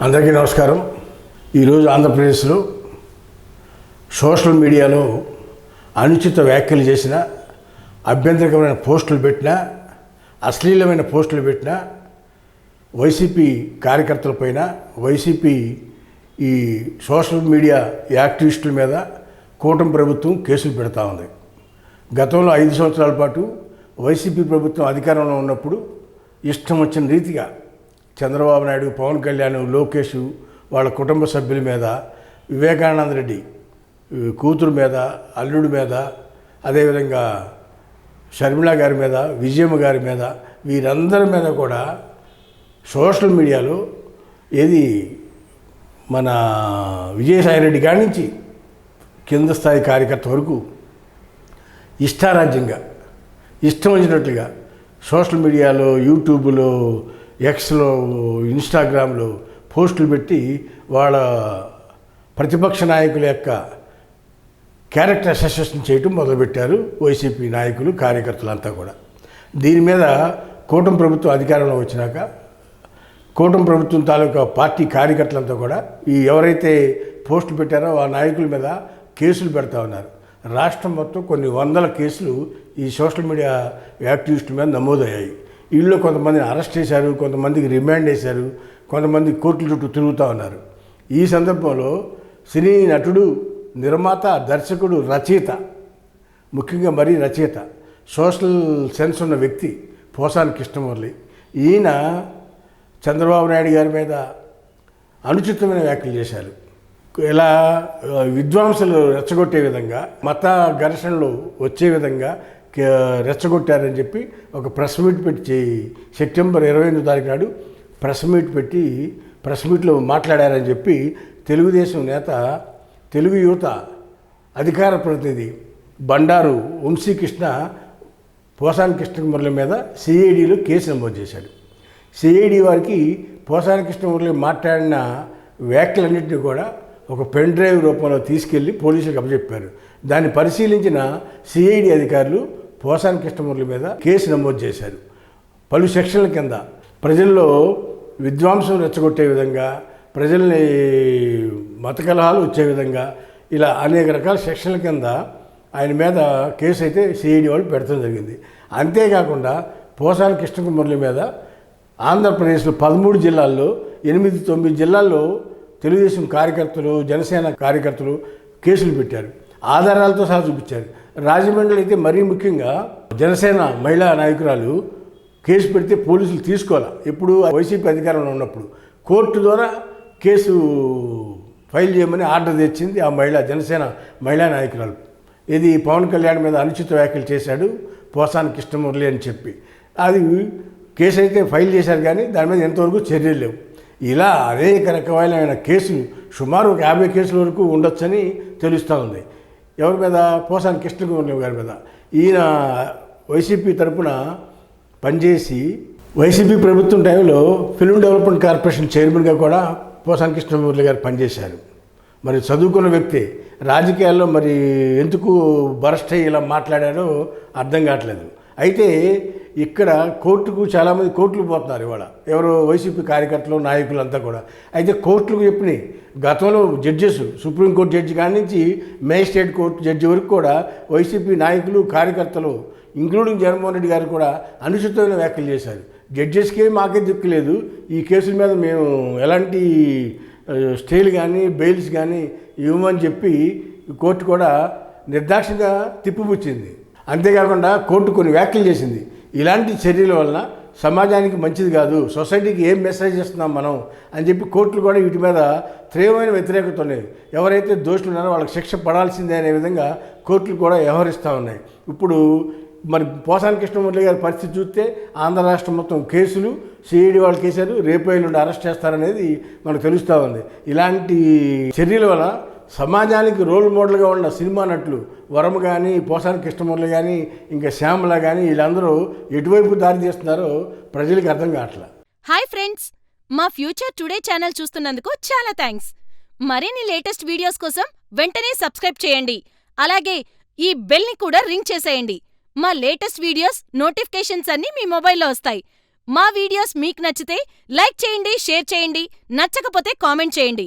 అందరికీ నమస్కారం. ఈరోజు ఆంధ్రప్రదేశ్లో సోషల్ మీడియాలో అనుచిత వ్యాఖ్యలు చేసిన, అభ్యంతరకరమైన పోస్టులు పెట్టిన, అశ్లీలమైన పోస్టులు పెట్టిన వైసీపీ కార్యకర్తలపైన, వైసీపీ ఈ సోషల్ మీడియా యాక్టివిస్టుల మీద కూటమి ప్రభుత్వం కేసులు పెడతా ఉంది. గతంలో 5 సంవత్సరాల పాటు వైసీపీ ప్రభుత్వం అధికారంలో ఉన్నప్పుడు ఇష్టం వచ్చిన రీతిగా చంద్రబాబు నాయుడు, పవన్ కళ్యాణ్, లోకేష్ వాళ్ళ కుటుంబ సభ్యుల మీద, వివేకానంద రెడ్డి కూతురు మీద, అల్లుడి మీద, అదేవిధంగా షర్మిల గారి మీద, విజయమ్మ గారి మీద, వీరందరి మీద కూడా సోషల్ మీడియాలో ఏది మన విజయసాయిరెడ్డి కాడి నుంచి కింద స్థాయి కార్యకర్త వరకు ఇష్టారాజ్యంగా, ఇష్టం వచ్చినట్లుగా సోషల్ మీడియాలో, యూట్యూబ్లో, ఎక్స్లో, ఇన్స్టాగ్రామ్లో పోస్టులు పెట్టి వాళ్ళ ప్రతిపక్ష నాయకుల యొక్క క్యారెక్టర్ అసెసినేషన్ చేయటం మొదలుపెట్టారు వైసీపీ నాయకులు, కార్యకర్తలంతా కూడా. దీని మీద కూటమి ప్రభుత్వం అధికారంలో వచ్చినాక కూటమి ప్రభుత్వం తాలూకా పార్టీ కార్యకర్తలంతా కూడా ఈ ఎవరైతే పోస్టులు పెట్టారో ఆ నాయకుల మీద కేసులు పెడతా ఉన్నారు. రాష్ట్రం మొత్తం కొన్ని వందల కేసులు ఈ సోషల్ మీడియా యాక్టివిస్టుల మీద నమోదయ్యాయి. వీళ్ళు కొంతమందిని అరెస్ట్ చేశారు, కొంతమందికి రిమాండ్ చేశారు, కొంతమంది కోర్టుల చుట్టూ తిరుగుతూ ఉన్నారు. ఈ సందర్భంలో సినీ నటుడు, నిర్మాత, దర్శకుడు, రచయిత, ముఖ్యంగా మరీ రచయిత, సోషల్ సెన్స్ ఉన్న వ్యక్తి పోసాని కృష్ణమురళి, ఈయన చంద్రబాబు నాయుడు గారి మీద అనుచితమైన వ్యాఖ్యలు చేశారు. ఇలా విద్వాంసులు రెచ్చగొట్టే విధంగా, మత ఘర్షణలు వచ్చే విధంగా రెచ్చగొట్టారని చెప్పి ఒక ప్రెస్ మీట్ పెట్టి సెప్టెంబర్ 28వ తారీఖు నాడు ప్రెస్ మీట్లో మాట్లాడారని చెప్పి తెలుగుదేశం నేత, తెలుగు యువత అధికార ప్రతినిధి బండారు వంశీకృష్ణ పోసాని కృష్ణమురళి మీద సిఐడిలో కేసు నమోదు చేశాడు. సిఐడి వారికి పోసాని కృష్ణమురళి మాట్లాడిన వ్యాఖ్యలన్నింటినీ కూడా ఒక పెన్ డ్రైవ్ రూపంలో తీసుకెళ్లి పోలీసులకు అప్పచెప్పారు. దాన్ని పరిశీలించిన సిఐడి అధికారులు పోసాని కృష్ణమురళి మీద కేసు నమోదు చేశారు. పలు సెక్షన్ల కింద ప్రజల్లో విద్వాంసం రెచ్చగొట్టే విధంగా, ప్రజల్ని మత కలహాలు వచ్చే విధంగా, ఇలా అనేక రకాల సెక్షన్ల కింద ఆయన మీద కేసు అయితే సిఐడి వాళ్ళు పెడతాం జరిగింది. అంతేకాకుండా పోసాని కృష్ణమురళి మీద ఆంధ్రప్రదేశ్లో 13 జిల్లాల్లో 8-9 జిల్లాల్లో తెలుగుదేశం కార్యకర్తలు, జనసేన కార్యకర్తలు కేసులు పెట్టారు. ఆధారాలతో సహా చూపించారు. రాజమండ్రిలో అయితే మరీ ముఖ్యంగా జనసేన మహిళా నాయకురాలు కేసు పెడితే పోలీసులు తీసుకోవాలి. ఎప్పుడు వైసీపీ అధికారంలో ఉన్నప్పుడు కోర్టు ద్వారా కేసు ఫైల్ చేయమని ఆర్డర్ తెచ్చింది ఆ జనసేన మహిళా నాయకురాలు. ఇది పవన్ కళ్యాణ్ మీద అనుచిత వ్యాఖ్యలు చేశాడు పోసాని కృష్ణమురళి అని చెప్పి అది కేసు అయితే ఫైల్ చేశారు, కానీ దాని మీద ఎంతవరకు చర్యలు లేవు. ఇలా అనేక రకమైన కేసులు, సుమారు ఒక 50 కేసుల వరకు ఉండొచ్చని తెలుస్తూ ఉంది. ఎవరి మీద? పోసాని కృష్ణమురళి గారి మీద. ఈయన వైసీపీ తరఫున పనిచేసి వైసీపీ ప్రభుత్వం టైంలో ఫిల్మ్ డెవలప్మెంట్ కార్పొరేషన్ చైర్మన్గా కూడా పోసాని కృష్ణమురళి గారు పనిచేశారు. మరి చదువుకున్న వ్యక్తి రాజకీయాల్లో మరి ఎందుకు బరస్ట్ అయ్యి ఇలా మాట్లాడారో అర్థం కావట్లేదు. అయితే ఇక్కడ కోర్టుకు చాలామంది కోర్టులు పోతున్నారు ఇవాళ, ఎవరు? వైసీపీ కార్యకర్తలు, నాయకులు అంతా కూడా. అయితే కోర్టులకు చెప్పినాయి. గతంలో జడ్జెస్, సుప్రీంకోర్టు జడ్జి కాడి నుంచి మేజిస్ట్రేట్ కోర్టు జడ్జి వరకు కూడా వైసీపీ నాయకులు, కార్యకర్తలు, ఇంక్లూడింగ్ జగన్మోహన్ రెడ్డి గారు కూడా అనుచితమైన వ్యాఖ్యలు చేశారు. జడ్జెస్కే మాకే దిక్కులేదు, ఈ కేసుల మీద మేము ఎలాంటి స్టేలు కానీ బెయిల్స్ కానీ ఇవ్వమని చెప్పి కోర్టు కూడా నిర్దాక్షిణ్యంగా తిప్పిపుచ్చింది. అంతేకాకుండా కోర్టు కొన్ని వ్యాఖ్యలు చేసింది. ఇలాంటి చర్యల వలన సమాజానికి మంచిది కాదు, సొసైటీకి ఏం మెసేజ్ ఇస్తున్నాం మనం అని చెప్పి కోర్టులు కూడా వీటి మీద తీవ్రమైన వ్యతిరేకత ఉన్నాయి. ఎవరైతే దోషులు ఉన్నారో వాళ్ళకి శిక్ష పడాల్సిందే అనే విధంగా కోర్టులు కూడా వ్యవహరిస్తూ ఉన్నాయి. ఇప్పుడు మరి పోసాని కృష్ణమురళి గారి పరిస్థితి చూస్తే ఆంధ్ర రాష్ట్రం మొత్తం కేసులు సిఐడి వాళ్ళు కేసారు, రేపు నుండి అరెస్ట్ చేస్తారనేది మనకు తెలుస్తూ ఉంది. ఇలాంటి చర్యల వల్ల సమాజానికి రోల్ మోడల్గా ఉన్న సినిమా నటులు వరమ కానీ, పోసాని కృష్ణమురళి కానీ, ఇంకా శ్యామల కానీ వీళ్ళందరూ ఎటువైపు దారి తీస్తున్నారో ప్రజలకు అర్థం కావట్లా. హాయ్ ఫ్రెండ్స్, మా ఫ్యూచర్ టుడే ఛానల్ చూస్తున్నందుకు చాలా థ్యాంక్స్. మరిన్ని లేటెస్ట్ వీడియోస్ కోసం వెంటనే సబ్స్క్రైబ్ చేయండి. అలాగే ఈ బెల్ ని కూడా రింగ్ చేసేయండి. మా లేటెస్ట్ వీడియోస్ నోటిఫికేషన్స్ అన్నీ మీ మొబైల్లో వస్తాయి. మా వీడియోస్ మీకు నచ్చితే లైక్ చేయండి, షేర్ చేయండి, నచ్చకపోతే కామెంట్ చేయండి.